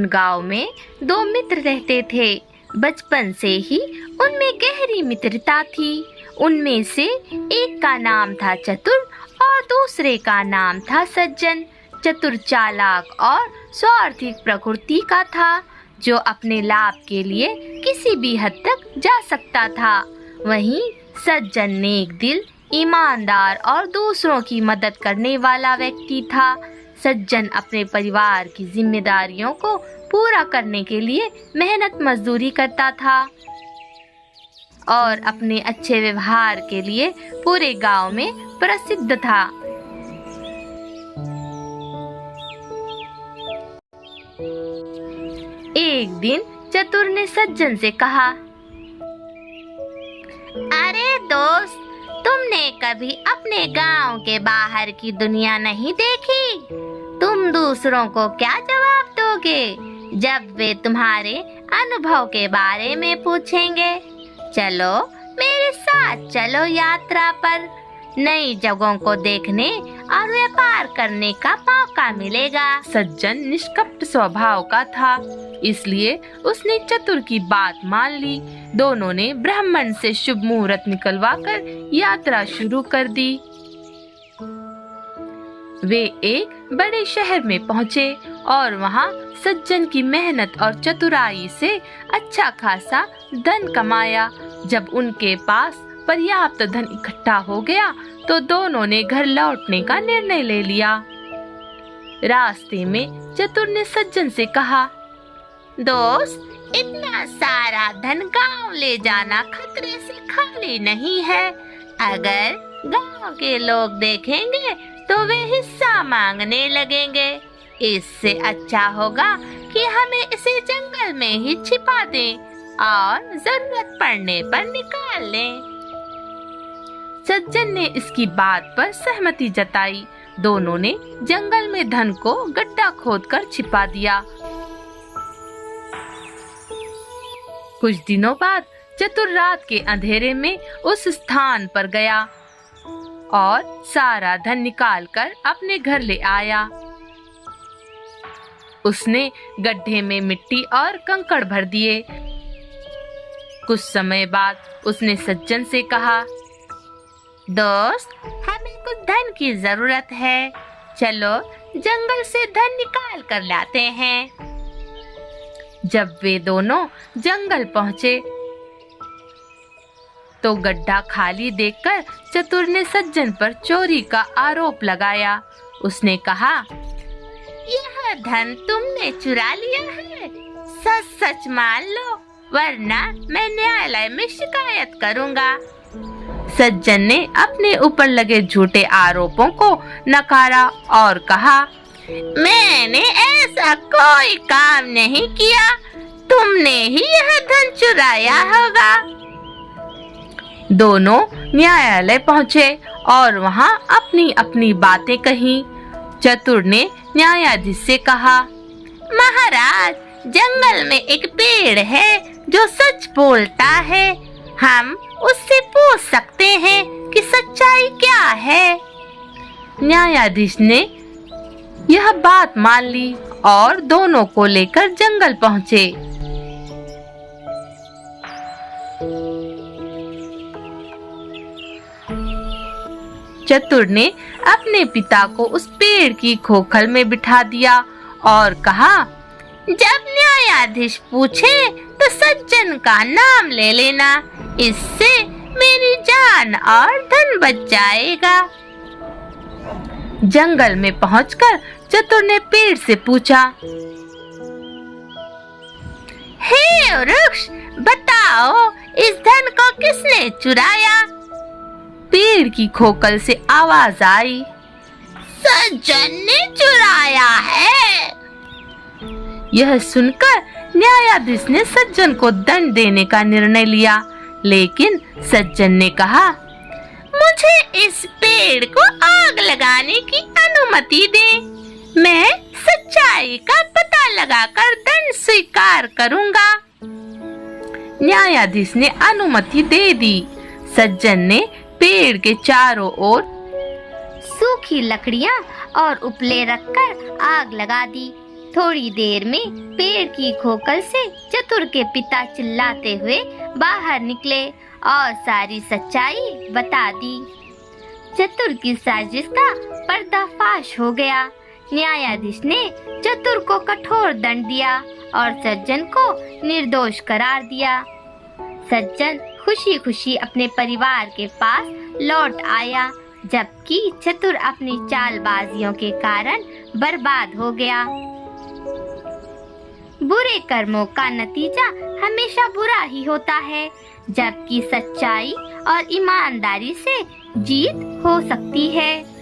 उन गांव में दो मित्र रहते थे। बचपन से ही उनमें गहरी मित्रता थी। उनमें से एक का नाम था चतुर और दूसरे का नाम था सज्जन। चतुर चालाक और स्वार्थी प्रकृति का था, जो अपने लाभ के लिए किसी भी हद तक जा सकता था। वहीं सज्जन नेक दिल, ईमानदार और दूसरों की मदद करने वाला व्यक्ति था। सज्जन अपने परिवार की जिम्मेदारियों को पूरा करने के लिए मेहनत मजदूरी करता था और अपने अच्छे व्यवहार के लिए पूरे गांव में प्रसिद्ध था। एक दिन चतुर ने सज्जन से कहा, अरे दोस्त, तुमने कभी अपने गांव के बाहर की दुनिया नहीं देखी? तुम दूसरों को क्या जवाब दोगे जब वे तुम्हारे अनुभव के बारे में पूछेंगे? चलो मेरे साथ चलो यात्रा पर। नई जगहों को देखने और व्यापार करने का मौका मिलेगा। सज्जन निष्कपट स्वभाव का था, इसलिए उसने चतुर की बात मान ली। दोनों ने ब्राह्मण से शुभ मुहूर्त निकलवाकर यात्रा शुरू कर दी। वे एक बड़े शहर में पहुँचे और वहाँ सज्जन की मेहनत और चतुराई से अच्छा खासा धन कमाया। जब उनके पास पर्याप्त धन इकट्ठा हो गया तो दोनों ने घर लौटने का निर्णय ले लिया। रास्ते में चतुर ने सज्जन से कहा, दोस्त, इतना सारा धन गांव ले जाना खतरे से खाली नहीं है। अगर गांव के लोग देखेंगे तो वे हिस्सा मांगने लगेंगे। इससे अच्छा होगा कि हमें इसे जंगल में ही छिपा दें और जरूरत पड़ने पर निकाल लें। सज्जन ने इसकी बात पर सहमति जताई। दोनों ने जंगल में धन को गड्ढा खोदकर छिपा दिया। कुछ दिनों बाद चतुर रात के अंधेरे में उस स्थान पर गया और सारा धन निकालकर अपने घर ले आया। उसने गड्ढे में मिट्टी और कंकड़ भर दिए। कुछ समय बाद उसने सज्जन से कहा, दोस्त, हमें कुछ धन की जरूरत है। चलो जंगल से धन निकाल कर लाते हैं। जब वे दोनों जंगल पहुँचे तो गड्ढा खाली देखकर चतुर ने सज्जन पर चोरी का आरोप लगाया। उसने कहा, यह धन तुमने चुरा लिया है? सच सच मान लो, वरना मैं न्यायालय में शिकायत करूंगा। सज्जन ने अपने ऊपर लगे झूठे आरोपों को नकारा और कहा, मैंने ऐसा कोई काम नहीं किया। तुमने ही यह धन चुराया होगा। दोनों न्यायालय पहुँचे और वहाँ अपनी अपनी बातें कही। चतुर ने न्यायाधीश से कहा, महाराज, जंगल में एक पेड़ है जो सच बोलता है। हम उससे पूछ सकते हैं कि सच्चाई क्या है। न्यायाधीश ने यह बात मान ली और दोनों को लेकर जंगल पहुँचे। चतुर ने अपने पिता को उस पेड़ की खोखल में बिठा दिया और कहा, जब न्यायाधीश पूछे तो सज्जन का नाम ले लेना। इससे मेरी जान और धन बच जाएगा। जंगल में पहुंचकर चतुर ने पेड़ से पूछा, हे वृक्ष, बताओ इस धन को किसने चुराया? पेड़ की खोखल से आवाज आई, सज्जन ने चुराया है। यह सुनकर न्यायाधीश ने सज्जन को दंड देने का निर्णय लिया, लेकिन सज्जन ने कहा, मुझे इस पेड़ को आग लगाने की अनुमति दे। मैं सच्चाई का पता लगाकर दंड स्वीकार करूंगा। न्यायाधीश ने अनुमति दे दी। सज्जन ने पेड़ के चारों ओर सूखी लकड़ियां और उपले रखकर आग लगा दी। थोड़ी देर में पेड़ की खोखल से चतुर के पिता चिल्लाते हुए बाहर निकले और सारी सच्चाई बता दी। चतुर की साजिश का पर्दाफाश हो गया। न्यायाधीश ने चतुर को कठोर दंड दिया और सज्जन को निर्दोष करार दिया। सज्जन खुशी खुशी अपने परिवार के पास लौट आया, जबकि चतुर अपनी चालबाजियों के कारण बर्बाद हो गया। बुरे कर्मों का नतीजा हमेशा बुरा ही होता है, जबकि सच्चाई और ईमानदारी से जीत हो सकती है।